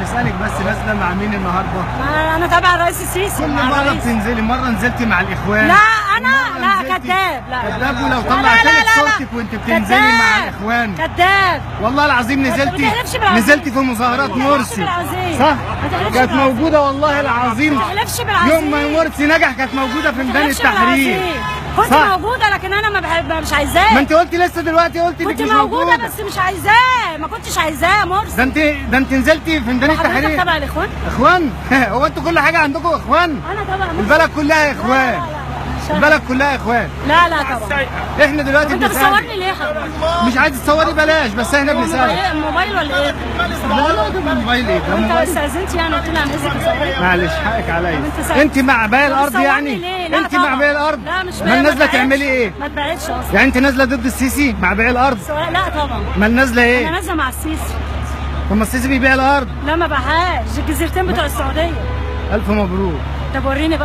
بسألك بس نازله مع مين النهارده؟ انا تابع الرئيس السيسي. كل مره بتنزلي، مره نزلتي مع الاخوان. لا انا كذاب. لا كذاب، ولو طلعت لك صورتك وانت بتنزلي مع الاخوان. كذاب والله العظيم نزلتي في مظاهرات مرسي صح؟ كانت موجوده والله العظيم. ما تحلفش بالعظيم. يوم ما مرسي نجح كانت موجوده في ميدان التحرير. كنت موجوده لكن انا مش عايزاه. ما انت قلتي لسه دلوقتي قلتي كنت موجوده بس مش عايزاه، ما كنتش عايزاه مرسي. ده انت نزلتي في ميدان التحرير. حضرتك تبع الاخوان؟ اخوان؟ هو انتوا كل حاجه عندكم اخوان؟ انا تبع البلد كلها اخوان. البلد كلها اخوان. لا طبعا. احنا دلوقتي انت بتصورني ليه حضرتك؟ مش عايز تصوري بلاش، بس احنا بنسالك. موبايل ولا ايه؟ لا ده موبايل ايه؟ انت استاذنت يعني قلت لي عن اذنك تصوري؟ معلش حقك عليا. انت مع باقي الارض يعني؟ انت مع باقي الارض؟ لا مش ما نازله تعملي ايه؟ ما تبعدش اصلا. يعني انت نازله ضد السيسي مع باقي الارض؟ لا طبعا. ما نازله ايه؟ انا نازله مع السيسي. طب ما السيسي بيبيع الارض؟ لا ما باعهاش، الجزيرتين بتوع السعوديه. الف مبروك. طب وريني بقى.